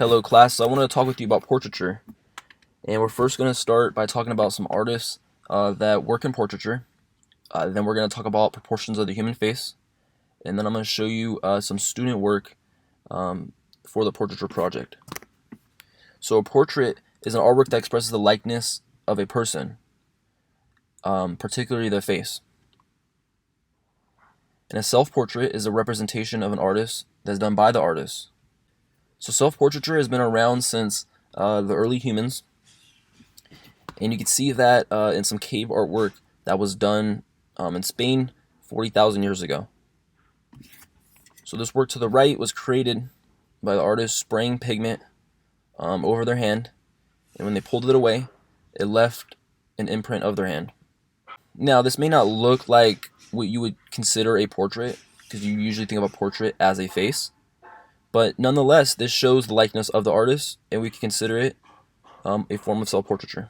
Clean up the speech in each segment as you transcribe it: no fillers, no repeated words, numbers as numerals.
Hello class, so I want to talk with you about portraiture. And we're first going to start by talking about some artists that work in portraiture. Then we're going to talk about proportions of the human face. And then I'm going to show you some student work for the portraiture project. So a portrait is an artwork that expresses the likeness of a person, particularly the face. And a self-portrait is a representation of an artist that's done by the artist. So self-portraiture has been around since the early humans, and you can see that in some cave artwork that was done in Spain 40,000 years ago. So this work to the right was created by the artist spraying pigment over their hand, and when they pulled it away, it left an imprint of their hand. Now, this may not look like what you would consider a portrait, because you usually think of a portrait as a face. But nonetheless, this shows the likeness of the artist, and we can consider it a form of self-portraiture.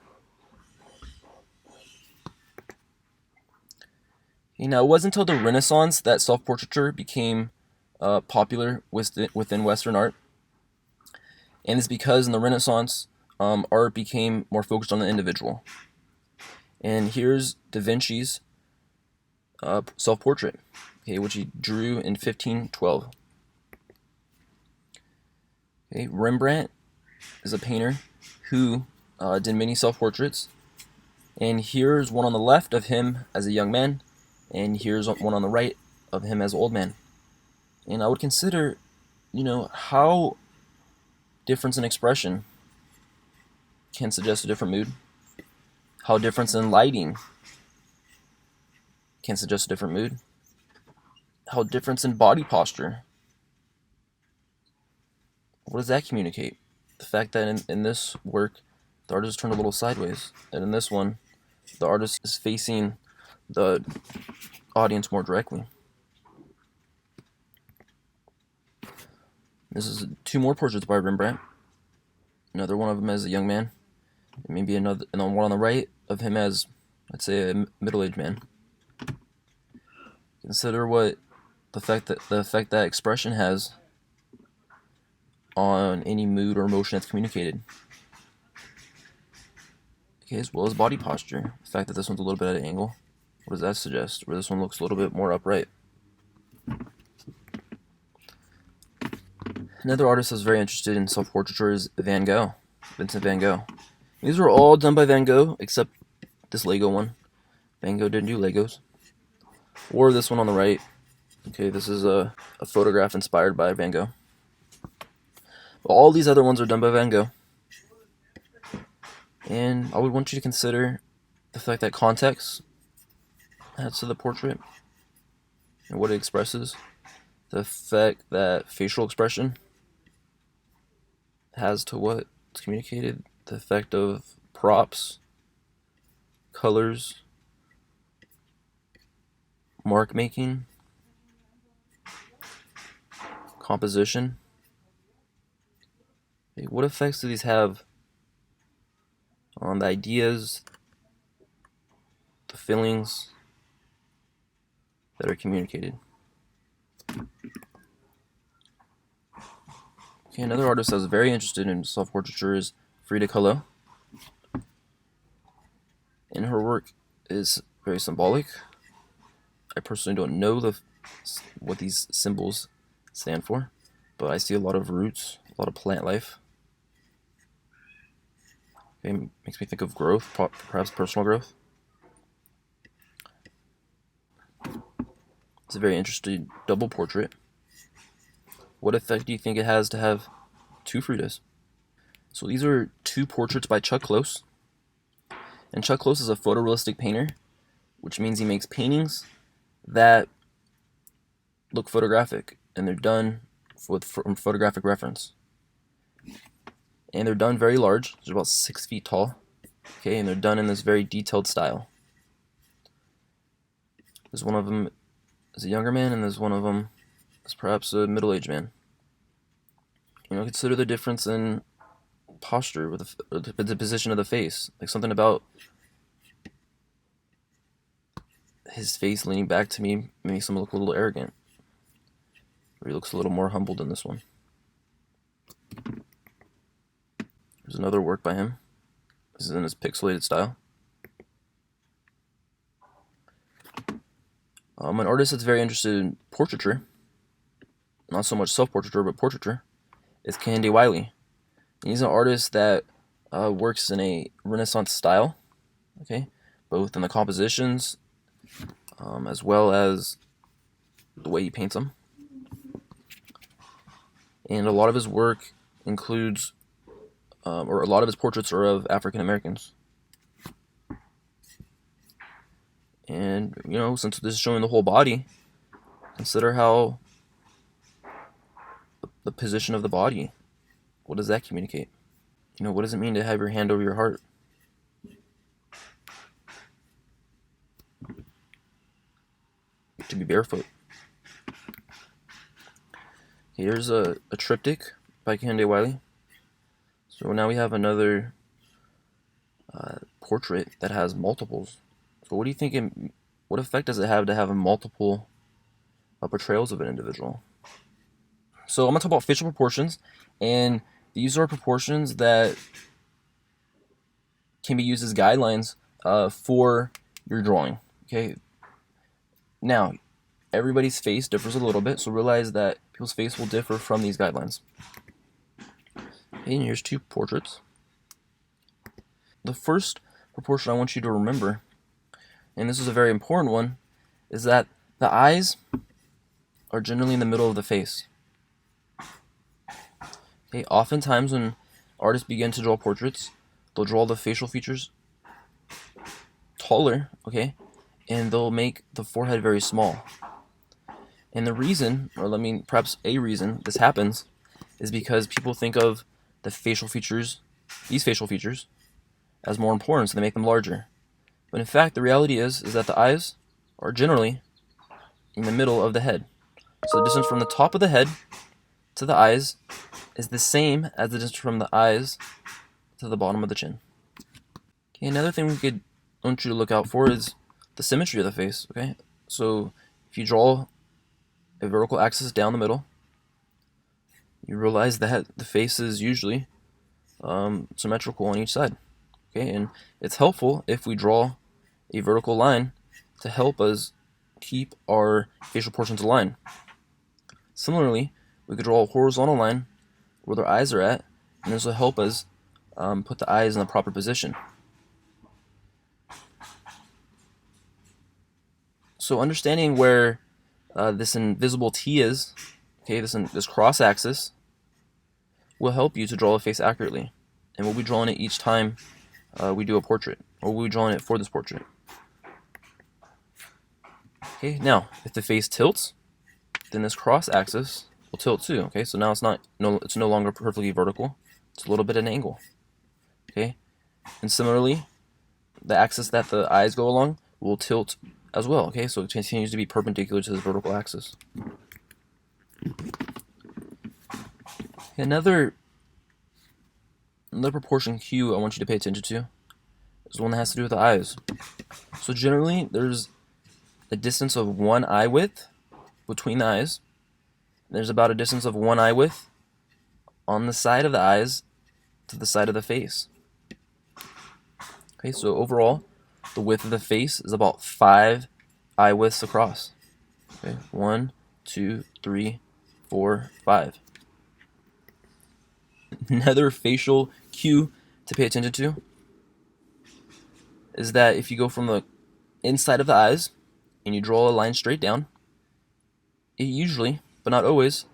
Okay, now, it wasn't until the Renaissance that self-portraiture became popular within Western art. And it's because in the Renaissance, art became more focused on the individual. And here's Da Vinci's self-portrait, okay, which he drew in 1512. Okay, Rembrandt is a painter who did many self-portraits, and here's one on the left of him as a young man, and here's one on the right of him as an old man. And I would consider, how difference in expression can suggest a different mood, how difference in lighting can suggest a different mood, how difference in body posture, what does that communicate? The fact that in this work, the artist is turned a little sideways, and in this one, the artist is facing the audience more directly. This is two more portraits by Rembrandt. Another one of them as a young man, and maybe another, and then one on the right of him as, let's say, a middle-aged man. Consider what the effect that expression has on any mood or emotion that's communicated. Okay, as well as body posture. The fact that this one's a little bit at an angle, what does that suggest? Where this one looks a little bit more upright. Another artist that's very interested in self-portraiture is Van Gogh, Vincent van Gogh. These were all done by Van Gogh, except this Lego one. Van Gogh didn't do Legos. Or this one on the right. Okay, this is a photograph inspired by Van Gogh. But all these other ones are done by Van Gogh. And I would want you to consider the fact that context adds to the portrait and what it expresses. The effect that facial expression has to what's communicated. The effect of props, colors, mark making, composition. What effects do these have on the ideas, the feelings that are communicated? Okay, another artist that's very interested in self-portraiture is Frida Kahlo. And her work is very symbolic. I personally don't know what these symbols stand for, but I see a lot of roots, a lot of plant life. Okay, makes me think of growth, perhaps personal growth. It's a very interesting double portrait. What effect do you think it has to have two Fridas? So these are two portraits by Chuck Close. And Chuck Close is a photorealistic painter, which means he makes paintings that look photographic, and they're done from photographic reference. And they're done very large, they're about 6 feet tall, okay, and they're done in this very detailed style. There's one of them is a younger man, and there's one of them is perhaps a middle-aged man. Consider the difference in posture with the position of the face, like something about his face leaning back to me makes him look a little arrogant, or he looks a little more humbled in this one. Here's another work by him. This is in his pixelated style. An artist that's very interested in portraiture, not so much self-portraiture, but portraiture, is Kehinde Wiley. He's an artist that works in a Renaissance style, okay, both in the compositions as well as the way he paints them. And a lot of his work includes, or a lot of his portraits are of African Americans. And, you know, since this is showing the whole body, consider how the position of the body, what does that communicate? You know, what does it mean to have your hand over your heart? To be barefoot. Here's a triptych by Kehinde Wiley. So now we have another portrait that has multiples. So what do you think? What effect does it have to have a multiple portrayals of an individual? So I'm gonna talk about facial proportions, and these are proportions that can be used as guidelines for your drawing. Okay. Now, everybody's face differs a little bit, so realize that people's face will differ from these guidelines. Okay, and here's two portraits. The first proportion I want you to remember, and this is a very important one, is that the eyes are generally in the middle of the face. Okay, oftentimes when artists begin to draw portraits, they'll draw the facial features taller, okay, and they'll make the forehead very small. And the reason, or I mean perhaps a reason this happens, is because people think of the facial features, these facial features, as more important, so they make them larger. But in fact, the reality is that the eyes are generally in the middle of the head. So the distance from the top of the head to the eyes is the same as the distance from the eyes to the bottom of the chin. Okay, another thing we want you to look out for is the symmetry of the face. Okay, so if you draw a vertical axis down the middle, you realize that the face is usually symmetrical on each side. Okay, and it's helpful if we draw a vertical line to help us keep our facial portions aligned. Similarly, we could draw a horizontal line where their eyes are at, and this will help us put the eyes in the proper position. So understanding where this invisible T is, okay, this cross axis, will help you to draw a face accurately. And we'll be drawing it each time we do a portrait, or we'll be drawing it for this portrait. Okay, now, if the face tilts, then this cross axis will tilt too. Okay, so now it's no longer perfectly vertical, it's a little bit at an angle. Okay, and similarly, the axis that the eyes go along will tilt as well. Okay, so it continues to be perpendicular to this vertical axis. Another proportion cue I want you to pay attention to is one that has to do with the eyes. So generally, there's a distance of one eye width between the eyes. There's about a distance of one eye width on the side of the eyes to the side of the face. Okay, so overall, the width of the face is about 5 eye widths across. Okay, 1, 2, 3, 4, 5. Another facial cue to pay attention to is that if you go from the inside of the eyes and you draw a line straight down, it usually, but not always,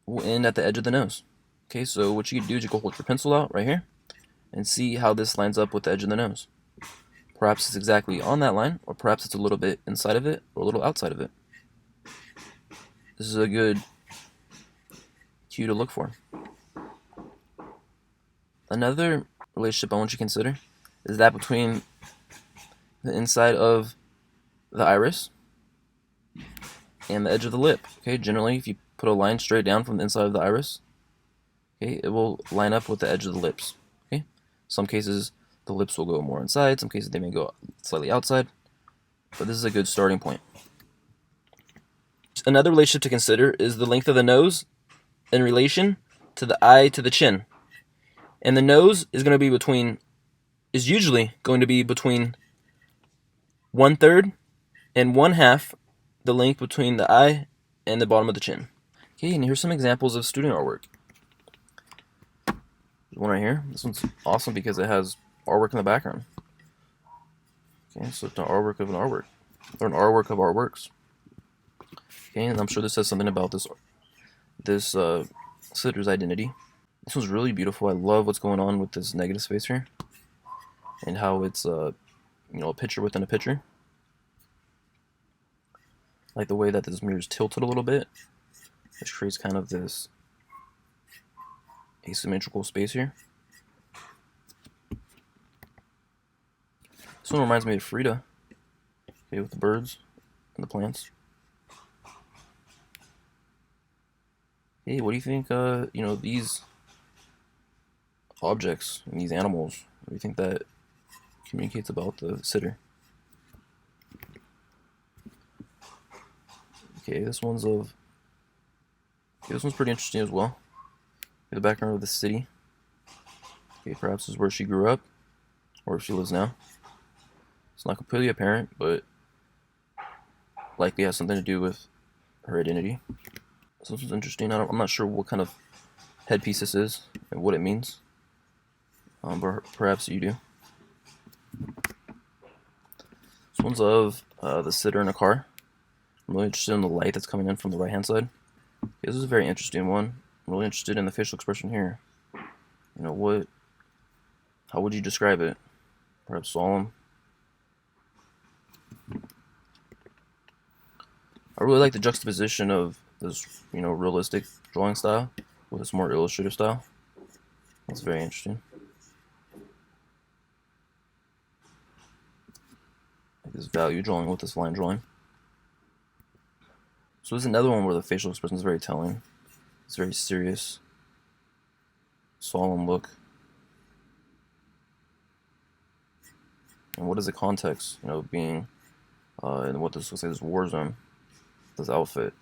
will end at the edge of the nose. Okay, so what you can do is you go hold your pencil out right here and see how this lines up with the edge of the nose. Perhaps it's exactly on that line, or perhaps it's a little bit inside of it or a little outside of it. This is a good cue to look for. Another relationship I want you to consider is that between the inside of the iris and the edge of the lip. Okay, generally if you put a line straight down from the inside of the iris, okay, it will line up with the edge of the lips. Okay, some cases the lips will go more inside, some cases they may go slightly outside, but this is a good starting point. Another relationship to consider is the length of the nose in relation to the eye to the chin. And the nose is going to be is usually going to be between 1/3 and 1/2 the length between the eye and the bottom of the chin. Okay, and here's some examples of student artwork. There's one right here. This one's awesome because it has artwork in the background. Okay, so it's an artwork of an artwork, or an artwork of artworks. Okay, and I'm sure this says something about this sitter's identity. This one's really beautiful. I love what's going on with this negative space here, and how it's a picture within a picture. Like the way that this mirror is tilted a little bit, which creates kind of this asymmetrical space here. This one reminds me of Frida, okay, with the birds and the plants. Hey, what do you think? These objects and these animals. What do you think that communicates about the sitter? Okay, this one's pretty interesting as well. The background of the city. Okay, perhaps this is where she grew up, or where she lives now. It's not completely apparent, but likely has something to do with her identity. So this is interesting. I'm not sure what kind of headpiece this is and what it means, but perhaps you do. This one's of the sitter in a car. I'm really interested in the light that's coming in from the right-hand side. Okay, this is a very interesting one. I'm really interested in the facial expression here. How would you describe it? Perhaps solemn. I really like the juxtaposition of this, realistic drawing style with this more illustrative style. That's very interesting. Like this value drawing with this line drawing. So there's another one where the facial expression is very telling. It's very serious, solemn look. And what is the context, being in what this looks like, this war zone, this outfit?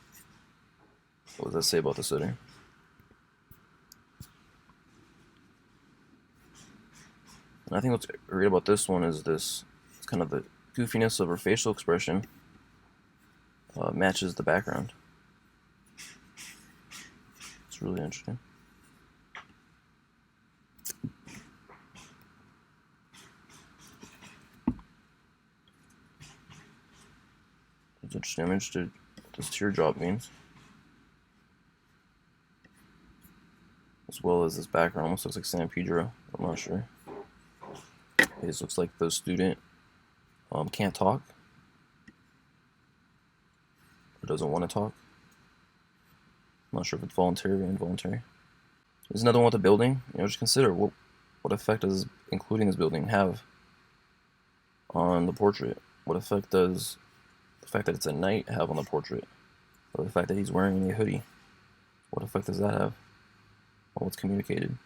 What does that say about the sitter? And I think what's great about this one is it's kind of the goofiness of her facial expression matches the background. It's really interesting. It's interesting. I'm interested what this teardrop means, as well as this background. Almost looks like San Pedro. I'm not sure. It just looks like the student can't talk, or doesn't want to talk. I'm not sure if it's voluntary or involuntary. There's another one with the building. Just consider what effect does including this building have on the portrait? What effect does the fact that it's at night have on the portrait? Or the fact that he's wearing a hoodie? What effect does that have on what's communicated?